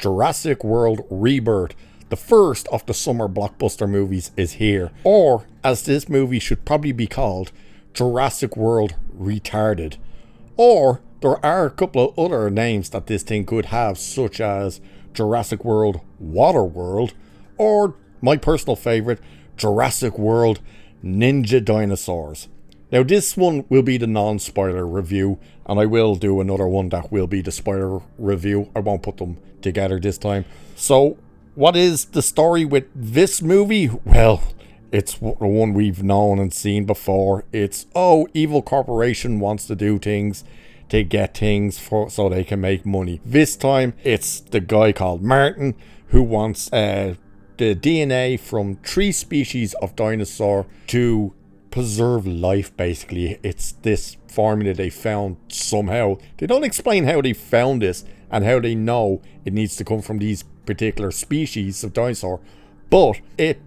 Jurassic World Rebirth, the first of the summer blockbuster movies, is here. Or, as this movie should probably be called, Jurassic World Retarded. Or, there are a couple of other names that this thing could have, such as Jurassic World Waterworld, or, my personal favourite, Jurassic World Ninja Dinosaurs. Now this one will be the non-spoiler review, and I will do another one that will be the spoiler review. I won't put them together this time. So, what is the story with this movie? Well, it's the one we've known and seen before. It's, evil corporation wants to do things to get things so they can make money. This time, it's the guy called Martin who wants the DNA from 3 species of dinosaur to preserve life, basically. It's this formula they found somehow. They don't explain how they found this and how they know it needs to come from these particular species of dinosaur, but it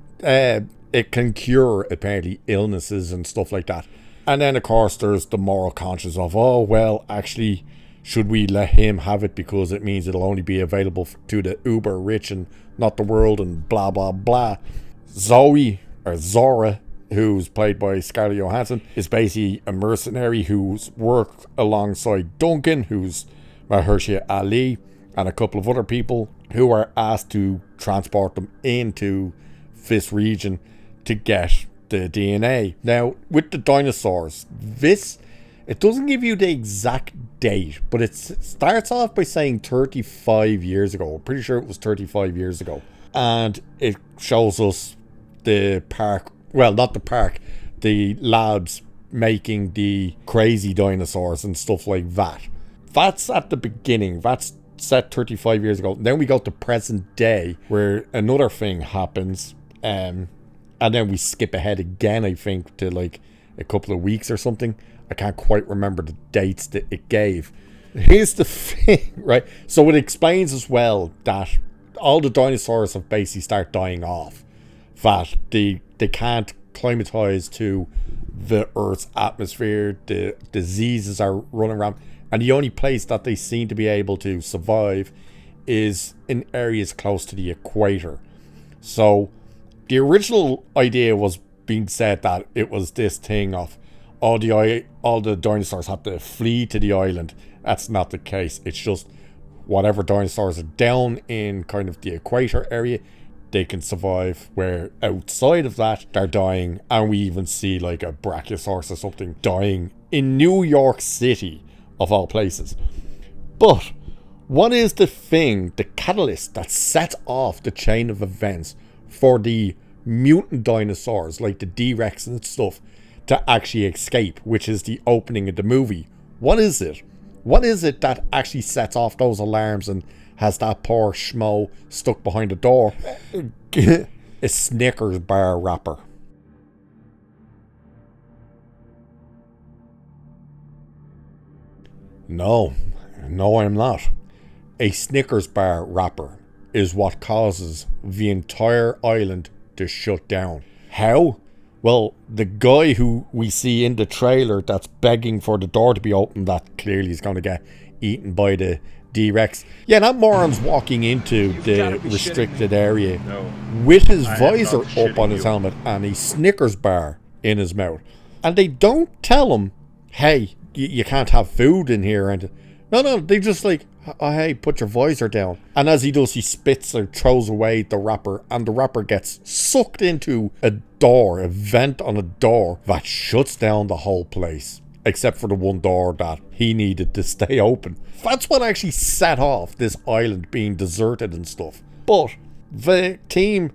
can cure, apparently, illnesses and stuff like that. And then, of course, there's the moral conscience of, actually, should we let him have it because it means it'll only be available to the uber rich and not the world, and blah blah blah. Zora, who's played by Scarlett Johansson, is basically a mercenary who's worked alongside Duncan, who's Mahershala Ali, and a couple of other people who are asked to transport them into this region to get the DNA. Now, with the dinosaurs, it doesn't give you the exact date, but it starts off by saying 35 years ago. I'm pretty sure it was 35 years ago. And it shows us the park, well, not the park, the labs making the crazy dinosaurs and stuff like that. That's at the beginning. That's set 35 years ago. Then we go to present day, where another thing happens. And then we skip ahead again, I think, to like a couple of weeks or something. I can't quite remember the dates that it gave. Here's the thing, right? So it explains as well that all the dinosaurs have basically start dying off. That they can't climatize to the Earth's atmosphere. The diseases are running around. And the only place that they seem to be able to survive is in areas close to the equator. So the original idea was being said that it was this thing of all the dinosaurs have to flee to the island. That's not the case. It's just whatever dinosaurs are down in kind of the equator area, they can survive, where outside of that they're dying. And we even see like a brachiosaurus or something dying in New York City, of all places. But what is the thing, the catalyst that sets off the chain of events for the mutant dinosaurs like the D-Rex and stuff to actually escape, which is the opening of the movie? What is it? What is it that actually sets off those alarms and has that poor schmo stuck behind the door? A Snickers bar wrapper. No, I'm not. A Snickers bar wrapper is what causes the entire island to shut down. How? Well, the guy who we see in the trailer that's begging for the door to be opened, that clearly is going to get eaten by the D-Rex. Yeah, that moron's walking into the restricted area with his visor up on his helmet and a Snickers bar in his mouth. And they don't tell him, hey, you can't have food in here. And no, they just like, oh, hey, put your visor down. And as he does, he spits or throws away the wrapper, and the wrapper gets sucked into a door, a vent on a door that shuts down the whole place, except for the one door that he needed to stay open. That's what actually set off this island being deserted and stuff. But the team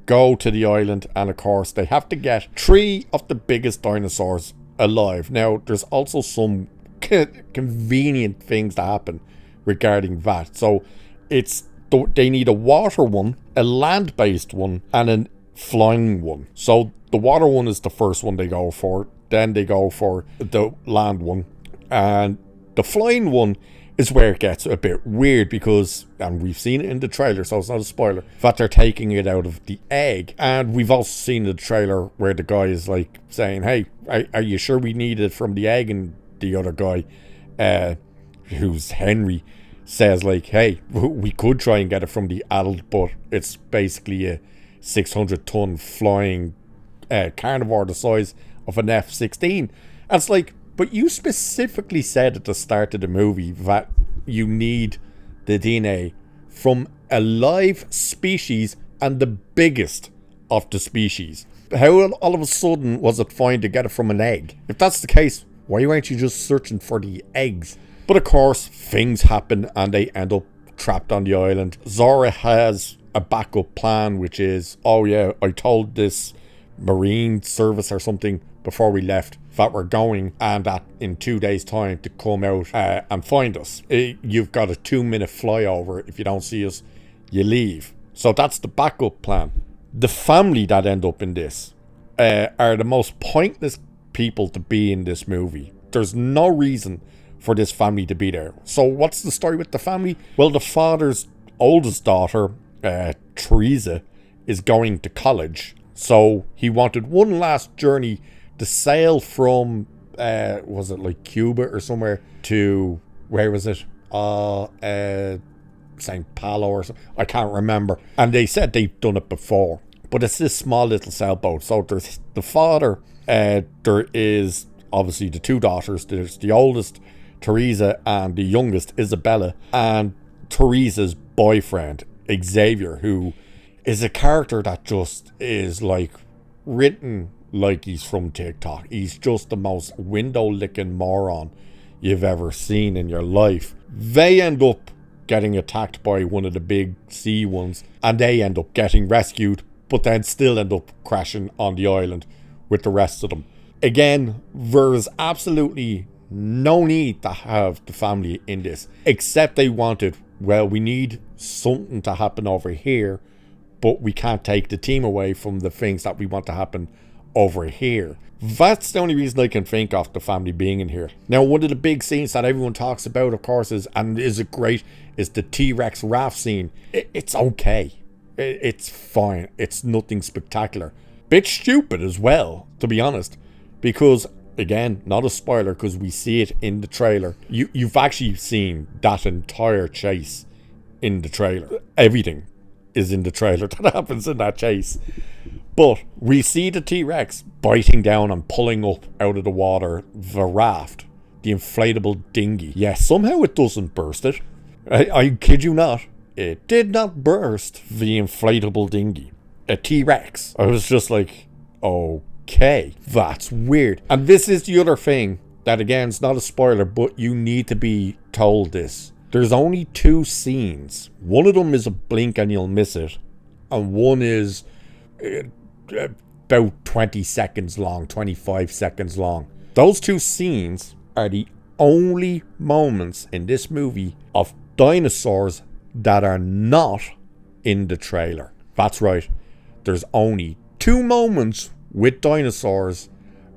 go to the island, and of course they have to get 3 of the biggest dinosaurs alive. Now, there's also some convenient things that happen regarding that. So they need a water one, a land-based one, and a flying one. So the water one is the first one they go for. Then they go for the land one, and the flying one is where it gets a bit weird, because, and we've seen it in the trailer, so it's not a spoiler, that they're taking it out of the egg. And we've also seen the trailer where the guy is like saying, hey, are you sure we need it from the egg? And the other guy, who's Henry, says like, hey, we could try and get it from the adult, but it's basically a 600-ton flying carnivore the size of an F-16. And it's like, but you specifically said at the start of the movie that you need the DNA from a live species and the biggest of the species. How all of a sudden was it fine to get it from an egg? If that's the case, why aren't you just searching for the eggs? But of course, things happen and they end up trapped on the island. Zora has a backup plan, which is, oh yeah, I told this marine service or something before we left that we're going, and that in 2 days time to come out and find us. You've got a 2-minute flyover. If you don't see us, you leave. So that's the backup plan. The family that end up in this are the most pointless people to be in this movie. There's no reason for this family to be there. So what's the story with the family? Well, the father's oldest daughter, Teresa, is going to college. So he wanted one last journey to sail from, was it like Cuba or somewhere, to, where was it? St. Paulo or something. I can't remember. And they said they've done it before. But it's this small little sailboat. So there's the father, there is obviously the two daughters. There's the oldest, Teresa, and the youngest, Isabella, and Teresa's boyfriend, Xavier, who is a character that just is like written like he's from TikTok. He's just the most window-licking moron you've ever seen in your life. They end up getting attacked by one of the big sea ones, and they end up getting rescued, but then still end up crashing on the island with the rest of them. Again, there's absolutely no need to have the family in this, except they wanted, well, we need something to happen over here, but we can't take the team away from the things that we want to happen over here. That's the only reason I can think of the family being in here. Now, one of the big scenes that everyone talks about, of course, is it great, is the T-Rex raft scene. It's okay. It's fine. It's nothing spectacular. Bit stupid as well, to be honest, because, again, not a spoiler, because we see it in the trailer. You've actually seen that entire chase in the trailer. Everything is in the trailer that happens in that chase. But we see the T-Rex biting down and pulling up out of the water the raft, the inflatable dinghy. Yeah, somehow it doesn't burst it. I kid you not. It did not burst the inflatable dinghy. A T-Rex. I was just like, okay, that's weird. And this is the other thing that, again, it's not a spoiler, but you need to be told this. There's only 2 scenes. One of them is a blink and you'll miss it, and one is about 20 seconds long, 25 seconds long. Those 2 scenes are the only moments in this movie of dinosaurs that are not in the trailer. That's right. There's only 2 moments with dinosaurs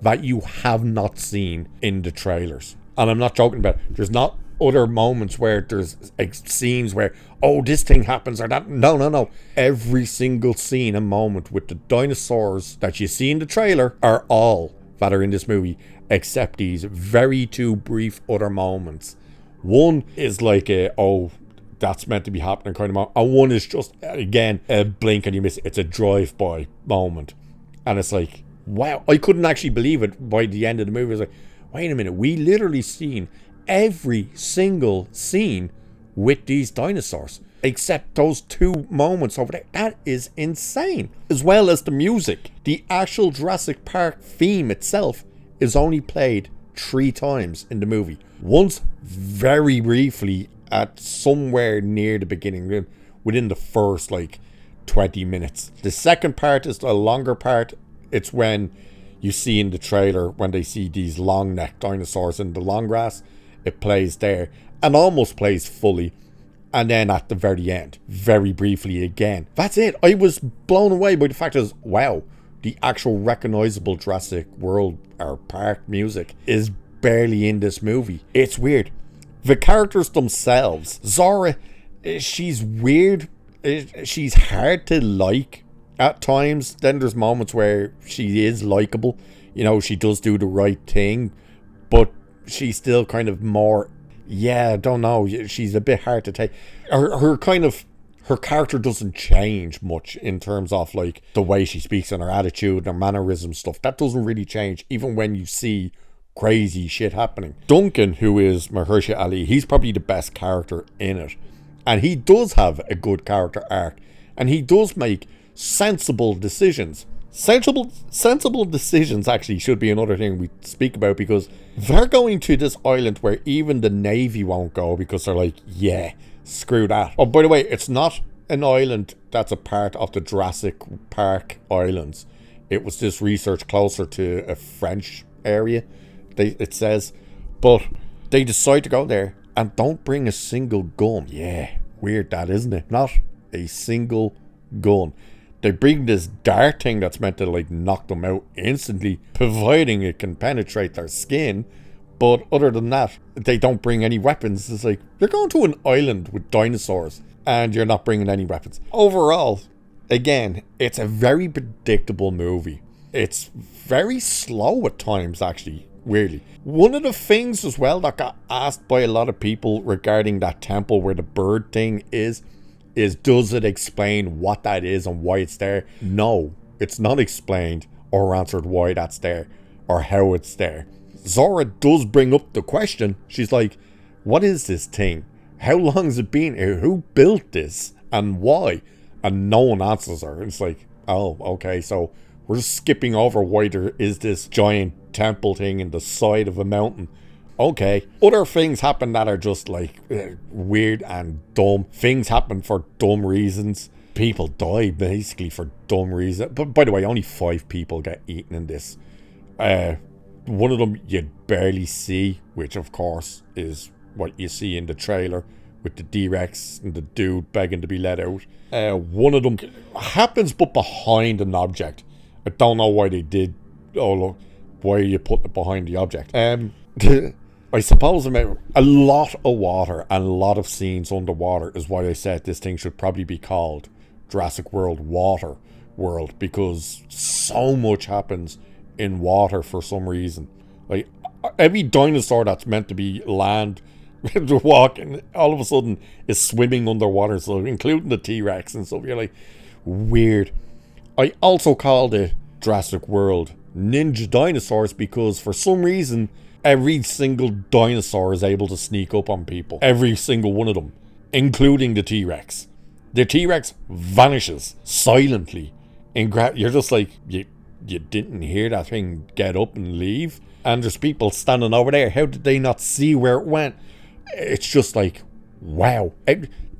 that you have not seen in the trailers. And I'm not joking about it. There's not other moments where there's scenes where, oh, this thing happens or that. No. Every single scene and moment with the dinosaurs that you see in the trailer are all that are in this movie, except these very 2 brief other moments. One is like that's meant to be happening kind of moment, and one is just, again, a blink and you miss it. It's a drive-by moment. And it's like, wow, I couldn't actually believe it by the end of the movie. I was like, wait a minute, we literally seen every single scene with these dinosaurs except those 2 moments over there. That is insane. As well as the music. The actual Jurassic Park theme itself is only played 3 times in the movie. Once very briefly at somewhere near the beginning, within the first 20 minutes. The second part is the longer part. It's when you see in the trailer, when they see these long-necked dinosaurs in the long grass, it plays there and almost plays fully, and then at the very end, very briefly again. That's it. I was blown away by the fact that, wow, the actual recognizable Jurassic World or Park music is barely in this movie. It's weird. The characters themselves, Zora, she's weird. She's hard to like at times. Then there's moments where she is likable. You know, she does do the right thing, but she's still kind of more Yeah, I don't know. She's a bit hard to take. Her character doesn't change much in terms of like the way she speaks and her attitude and her mannerism stuff. That doesn't really change, even when you see crazy shit happening. Duncan, who is Mahershala Ali, he's probably the best character in it. And he does have a good character arc. And he does make sensible decisions. Sensible decisions actually should be another thing we speak about, because they're going to this island where even the Navy won't go because they're like, yeah, screw that. Oh, by the way, it's not an island that's a part of the Jurassic Park Islands. It was this research closer to a French area, it says. But they decide to go there and don't bring a single gun. Yeah, weird that, isn't it? Not a single gun. They bring this dart thing that's meant to like knock them out instantly, providing it can penetrate their skin. But other than that, they don't bring any weapons. It's like, you're going to an island with dinosaurs and you're not bringing any weapons. Overall, again, it's a very predictable movie. It's very slow at times, actually, weirdly. One of the things as well that got asked by a lot of people regarding that temple where the bird thing is does it explain what that is and why it's there? No, it's not explained or answered why that's there or how it's there. Zora does bring up the question. She's like, what is this thing? How long has it been here? Who built this and why? And no one answers her. It's like, oh, okay, so we're just skipping over why there is this giant temple thing in the side of a mountain. Okay. Other things happen that are just like weird and dumb. Things happen for dumb reasons. People die basically for dumb reasons. But by the way, only 5 people get eaten in this. One of them you barely see, which of course is what you see in the trailer with the D-Rex and the dude begging to be let out. One of them happens but behind an object. I don't know why they did. Oh look, why are you putting it behind the object? I suppose a lot of water and a lot of scenes underwater is why I said this thing should probably be called Jurassic World Water World, because so much happens in water for some reason. Like every dinosaur that's meant to be land to walk and all of a sudden is swimming underwater, so including the T-Rex and stuff. You're like, weird. I also called it Jurassic World Ninja Dinosaurs because for some reason every single dinosaur is able to sneak up on people. Every single one of them, including the T-Rex. The T-Rex vanishes silently. You're just like, you didn't hear that thing get up and leave? And there's people standing over there. How did they not see where it went? It's just like, wow.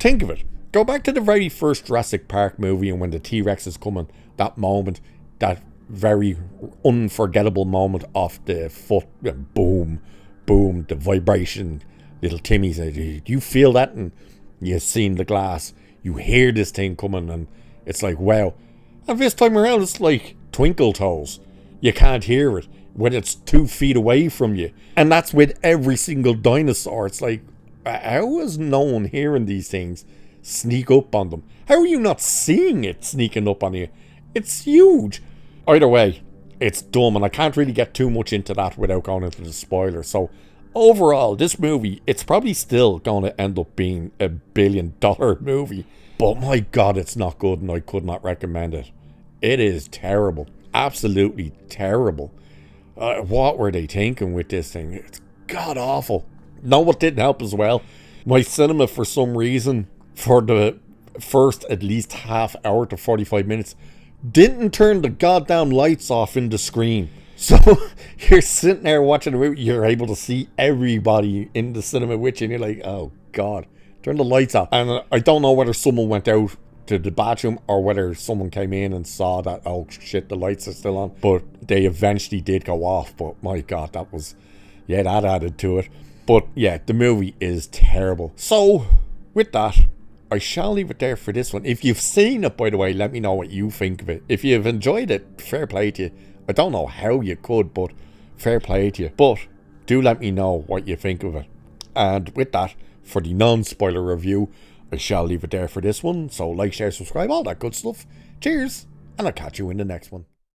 Think of it. Go back to the very first Jurassic Park movie and when the T-Rex is coming, that moment, that very unforgettable moment of the foot, boom, boom, the vibration. Little Timmy said, do you feel that? And you've seen the glass. You hear this thing coming and it's like, wow. And this time around, it's like twinkle toes. You can't hear it when it's 2 feet away from you. And that's with every single dinosaur. It's like, how is no one hearing these things sneak up on them? How are you not seeing it sneaking up on you? It's huge. Either way, it's dumb, and I can't really get too much into that without going into the spoilers. So, overall, this movie, it's probably still going to end up being a $1 billion movie. But my God, it's not good, and I could not recommend it. It is terrible. Absolutely terrible. What were they thinking with this thing? It's god-awful. Know what didn't help as well? My cinema, for some reason, for the first at least half hour to 45 minutes, didn't turn the goddamn lights off in the screen. So you're sitting there watching the movie, you're able to see everybody in the cinema with you, and you're like, oh God, turn the lights off. And I don't know whether someone went out to the bathroom or whether someone came in and saw that, oh shit, the lights are still on. But they eventually did go off. But my God, that added to it. But yeah, the movie is terrible. So with that, I shall leave it there for this one. If you've seen it, by the way, let me know what you think of it. If you've enjoyed it, fair play to you. I don't know how you could, but fair play to you. But do let me know what you think of it. And with that, for the non-spoiler review, I shall leave it there for this one. So like, share, subscribe, all that good stuff. Cheers, and I'll catch you in the next one.